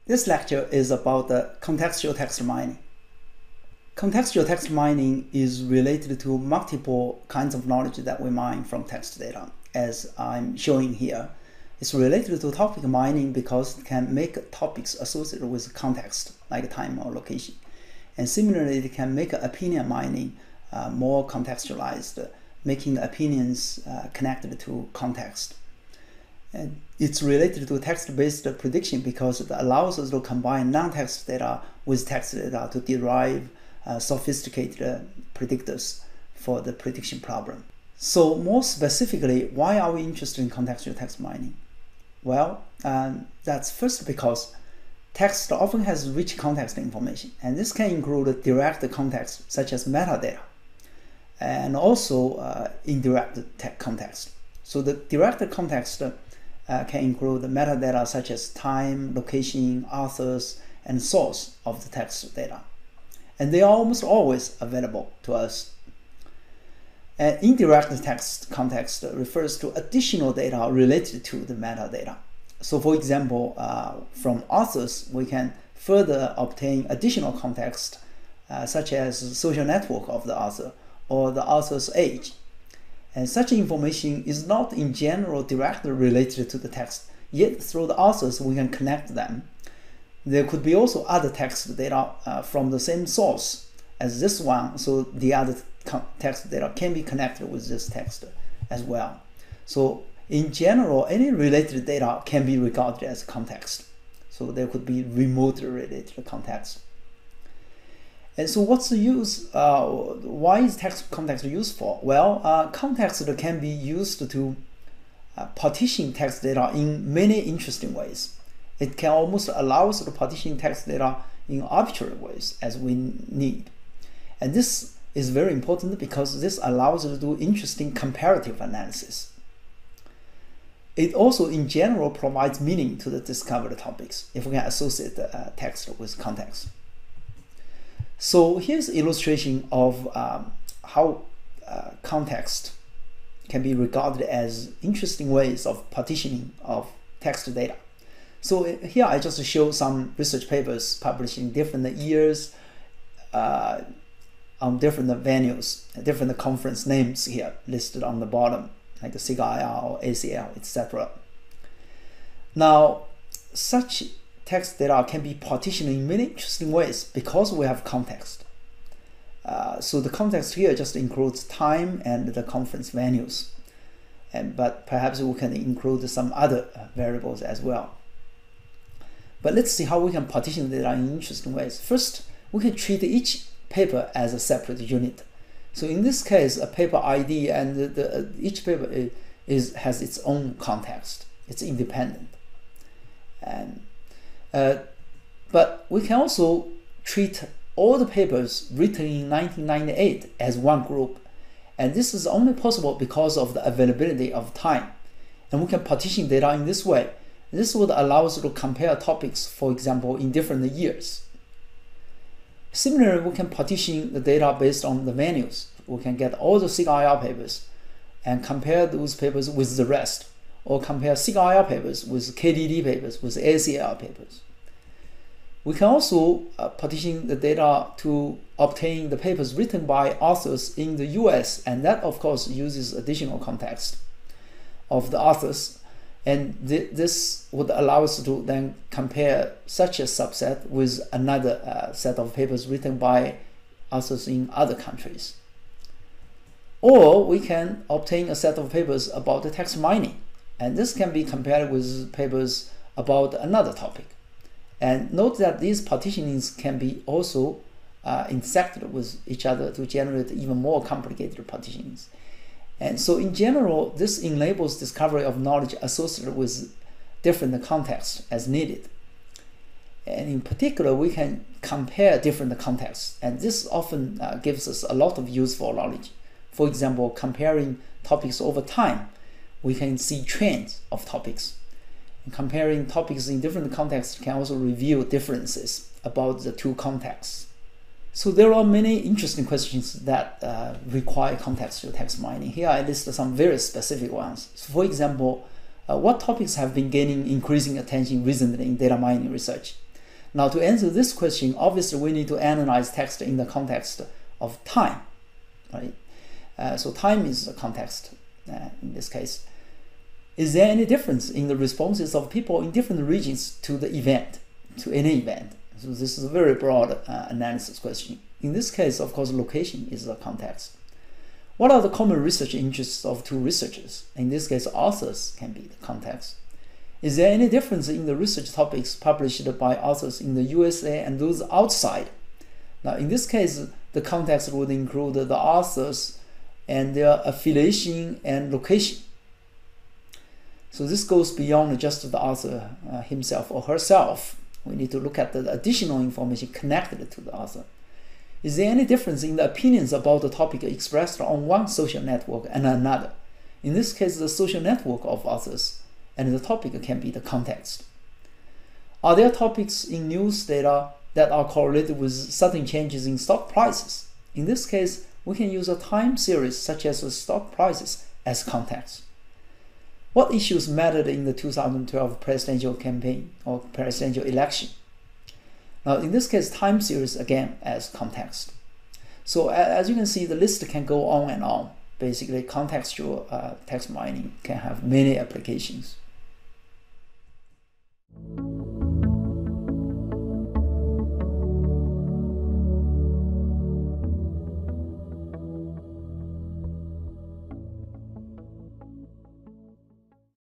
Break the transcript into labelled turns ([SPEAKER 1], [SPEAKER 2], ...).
[SPEAKER 1] This lecture is about the contextual text mining. Contextual text mining is related to multiple kinds of knowledge that we mine from text data. As I'm showing here, it's related to topic mining because it can make topics associated with context, like time or location. And similarly, it can make opinion mining more contextualized, making opinions connected to context. And it's related to text-based prediction because it allows us to combine non-text data with text data to derive sophisticated predictors for the prediction problem. So more specifically, why are we interested in contextual text mining? Well, that's first because text often has rich context information, and this can include direct context such as metadata, and also indirect context. So the direct context can include metadata such as time, location, authors, and source of the text data. And they are almost always available to us. And indirect text context refers to additional data related to the metadata. So for example, from authors, we can further obtain additional context such as social network of the author or the author's age. And such information is not in general directly related to the text, yet through the authors we can connect them. There could be also other text data from the same source as this one, so the other text data can be connected with this text as well. So in general, any related data can be regarded as context. So there could be remotely related context. And so what's the use? Why is text context useful? Well, context can be used to partition text data in many interesting ways. It can almost allow us to partition text data in arbitrary ways as we need. And this is very important because this allows us to do interesting comparative analysis. It also, in general, provides meaning to the discovered topics if we can associate the text with context. So here's an illustration of how context can be regarded as interesting ways of partitioning of text data. So here I just show some research papers published in different years on different venues, different conference names here listed on the bottom, like the SIG-IR or ACL, etc. Now, such text data can be partitioned in many interesting ways because we have context. So the context here just includes time and the conference venues, but perhaps we can include some other variables as well. But let's see how we can partition the data in interesting ways. First, we can treat each paper as a separate unit. So in this case, a paper ID and each paper has its own context. It's independent. But we can also treat all the papers written in 1998 as one group. And this is only possible because of the availability of time. And we can partition data in this way. This would allow us to compare topics, for example, in different years. Similarly, we can partition the data based on the venues. We can get all the SIG-IR papers and compare those papers with the rest, or compare SIG-IR papers with KDD papers, with ACL papers. We can also partition the data to obtain the papers written by authors in the US, and that of course uses additional context of the authors. And this would allow us to then compare such a subset with another set of papers written by authors in other countries. Or we can obtain a set of papers about the text mining, and this can be compared with papers about another topic. And note that these partitionings can be also intersected with each other to generate even more complicated partitionings. And so in general, this enables discovery of knowledge associated with different contexts as needed. And in particular, we can compare different contexts, and this often gives us a lot of useful knowledge. For example, comparing topics over time, we can see trends of topics. And comparing topics in different contexts can also reveal differences about the two contexts. So there are many interesting questions that require contextual text mining. Here I list some very specific ones. So for example, what topics have been gaining increasing attention recently in data mining research? Now, to answer this question, obviously we need to analyze text in the context of time, right? So time is the context in this case. Is there any difference in the responses of people in different regions to the event, to any event? So this is a very broad analysis question. In this case, of course, location is the context. What are the common research interests of two researchers? In this case, authors can be the context. Is there any difference in the research topics published by authors in the USA and those outside? Now, in this case, the context would include the authors and their affiliation and location. So this goes beyond just the author himself or herself. We need to look at the additional information connected to the author. Is there any difference in the opinions about the topic expressed on one social network and another? In this case, the social network of authors and the topic can be the context. Are there topics in news data that are correlated with sudden changes in stock prices? In this case, we can use a time series such as the stock prices as context. What issues mattered in the 2012 presidential campaign or presidential election? Now, in this case, time series again as context. So as you can see, the list can go on and on. Basically, contextual text mining can have many applications.